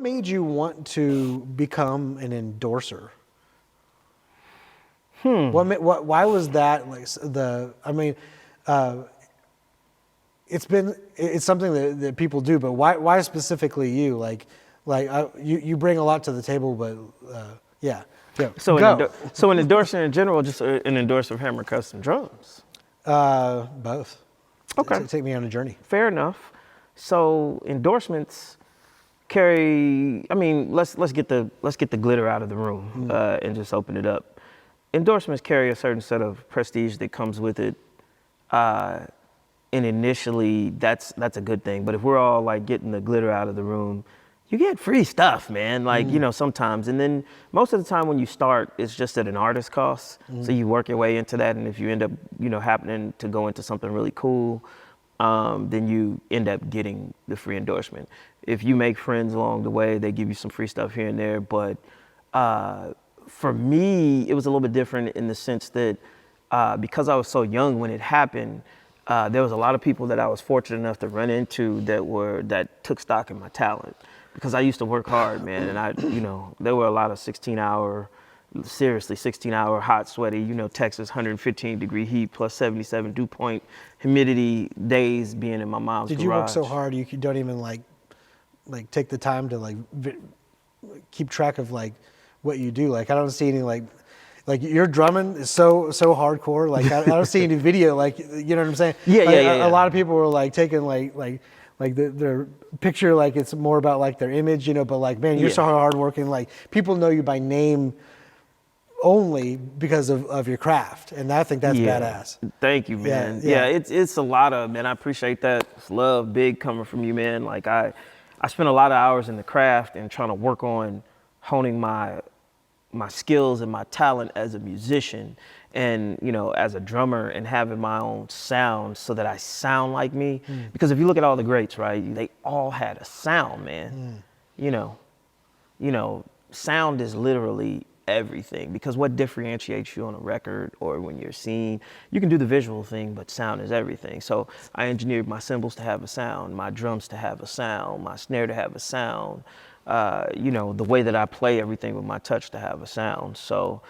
made you want to become an endorser? Why was that like it's something that people do, but why specifically you? You bring a lot to the table, but yeah. So an endorser in general, just an endorser of Hammer Custom Drums? Both. Okay. Take me on a journey. Fair enough. So endorsements carry. I mean, let's get the glitter out of the room and just open it up. Endorsements carry a certain set of prestige that comes with it, and initially that's a good thing. But if we're all like getting the glitter out of the room, you get free stuff, man. Like sometimes, and then most of the time when you start, it's just at an artist cost. So you work your way into that, and if you end up happening to go into something really cool, then you end up getting the free endorsement. If you make friends along the way, they give you some free stuff here and there. But for me, it was a little bit different in the sense that because I was so young when it happened, there was a lot of people that I was fortunate enough to run into that took stock in my talent. Because I used to work hard, man, and there were a lot of 16-hour hot, sweaty, Texas 115-degree heat plus 77 dew point humidity days being in my mom's garage. Did you work so hard you don't even like take the time to keep track of what you do? Like I don't see any like your drumming is so hardcore. Like I don't see any video. You know what I'm saying? Yeah. A lot of people were taking their picture it's more about their image, but man, you're so hardworking. People know you by name only because of your craft, and I think that's badass. Thank you, man. Yeah, it's a lot of, man, I appreciate that. It's love big coming from you, man. I spent a lot of hours in the craft and trying to work on honing my skills and my talent as a musician and as a drummer, and having my own sound so that I sound like me. Because if you look at all the greats, right, they all had a sound, man. Sound is literally everything, because what differentiates you on a record or when you're seen, you can do the visual thing, but sound is everything. So I engineered my cymbals to have a sound, my drums to have a sound, my snare to have a sound, the way that I play everything with my touch to have a sound. So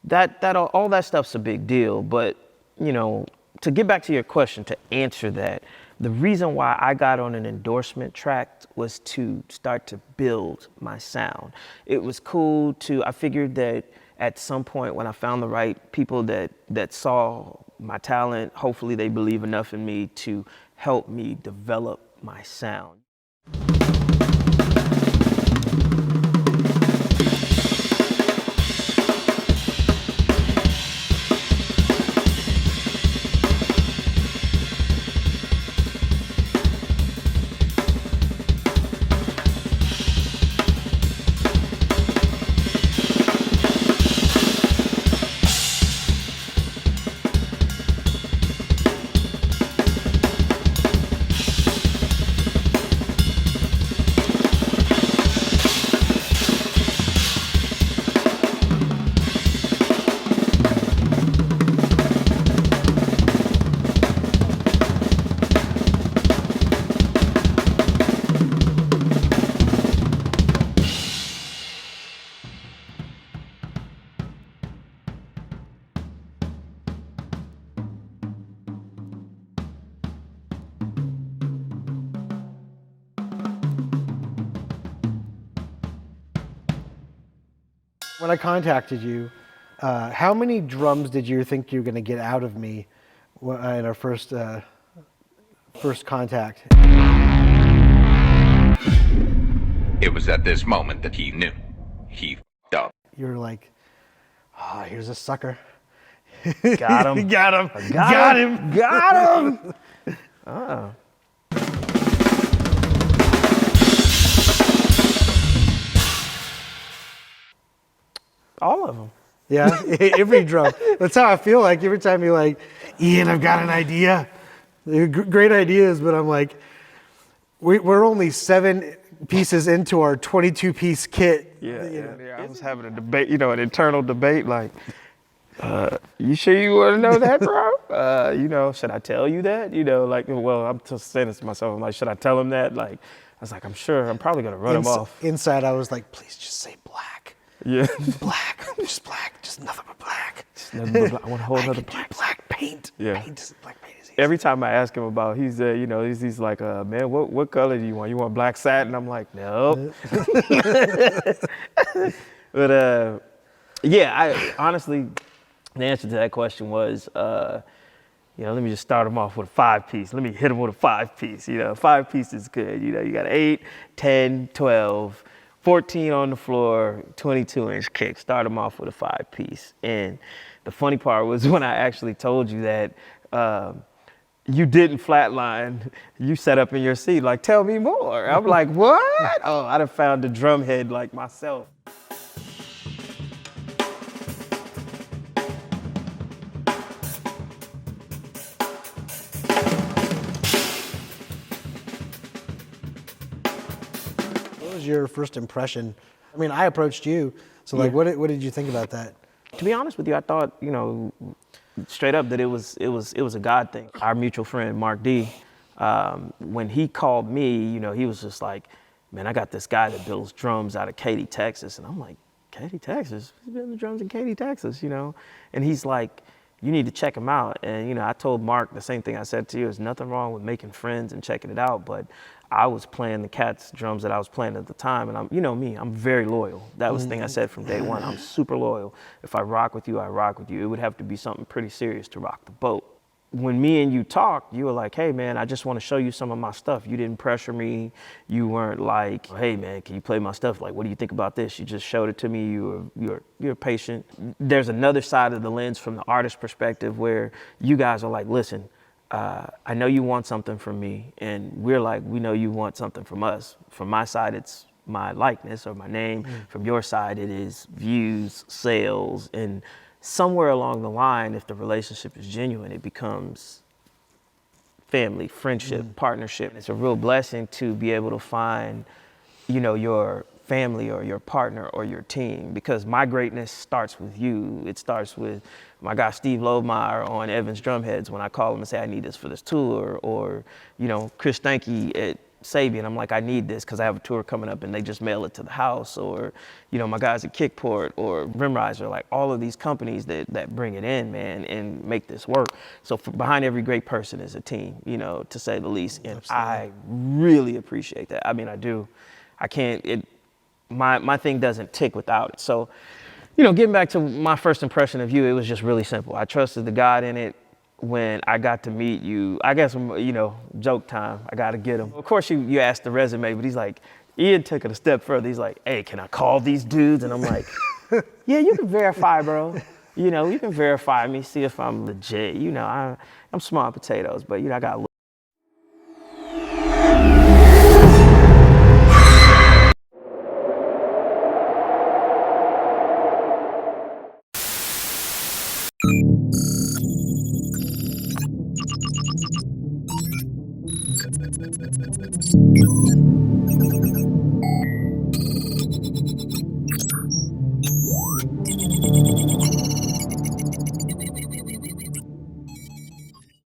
all that stuff's a big deal. But to get back to your question, to answer that, the reason why I got on an endorsement track was to start to build my sound. It was cool I figured that at some point when I found the right people that saw my talent, hopefully they believe enough in me to help me develop my sound. When I contacted you, how many drums did you think you were going to get out of me in our first contact? It was at this moment that he knew. He f***ed up. You were like, here's a sucker. Got him. Got him. Got him. Got him. Oh. All of them. Yeah, every drum. That's how I feel like every time you're like, Ian, I've got an idea. They're great ideas, but I'm like, we're only 7 pieces into our 22-piece kit. Yeah. I was having a debate, an internal debate, you sure you want to know that, bro? Should I tell you that? Well, I'm just saying this to myself. I'm like, should I tell him that? was like, I'm probably gonna run him off. Inside, I was like, please just say black. Yeah. Black. Just black. Just nothing but black. Nothing but black. I want a whole I other can do black. black paint. Yeah. Black paint is easy. Every time I ask him about, he's like, man, what color do you want? You want black satin? I'm like, nope. But yeah, I honestly, the answer to that question was, let me just start him off with a 5-piece. Let me hit him with a 5-piece. 5-piece is good. You got 8, 10, 12, 14 on the floor, 22-inch kick. Start him off with a 5-piece. And the funny part was when I actually told you that you didn't flatline, you sat up in your seat like, tell me more. I'm like, what? Oh, I'd have found a drum head like myself. What was your first impression? I mean, I approached you, so like, what did you think about that? To be honest with you, I thought, straight up that it was a God thing. Our mutual friend, Mark D, when he called me, he was just like, man, I got this guy that builds drums out of Katy, Texas. And I'm like, Katy, Texas? He's building drums in Katy, Texas, And he's like, you need to check him out. And, I told Mark the same thing I said to you. There's nothing wrong with making friends and checking it out. But I was playing the Cat's drums that I was playing at the time. And I'm very loyal. That was the thing I said from day one. I'm super loyal. If I rock with you, I rock with you. It would have to be something pretty serious to rock the boat. When me and you talked, you were like, hey man, I just want to show you some of my stuff. You didn't pressure me. You weren't like, hey man, can you play my stuff? Like, what do you think about this? You just showed it to me. You're patient. There's another side of the lens from the artist perspective where you guys are like, listen, I know you want something from me, and we're like, we know you want something from us. From my side, it's my likeness or my name. From your side, it is views, sales, and somewhere along the line, if the relationship is genuine, it becomes family, friendship, partnership. It's a real blessing to be able to find, your family or your partner or your team, because my greatness starts with you. It starts with my guy Steve Lobemeyer on Evans Drumheads when I call him and say I need this for this tour, or Chris Stanky at Sabian. I'm like, I need this because I have a tour coming up and they just mail it to the house, or my guys at Kickport or Rimriser, like all of these companies that bring it in, man, and make this work. So behind every great person is a team, to say the least, and absolutely. I really appreciate that. I mean, I do. I can't. My thing doesn't tick without it. So, getting back to my first impression of you, it was just really simple. I trusted the God in it. When I got to meet you, I guess, joke time, I got to get him. Of course, you asked the resume, but he's like, Ian took it a step further. He's like, hey, can I call these dudes? And I'm like, yeah, you can verify, bro. You can verify me, see if I'm legit. I'm small potatoes, but, I got a little.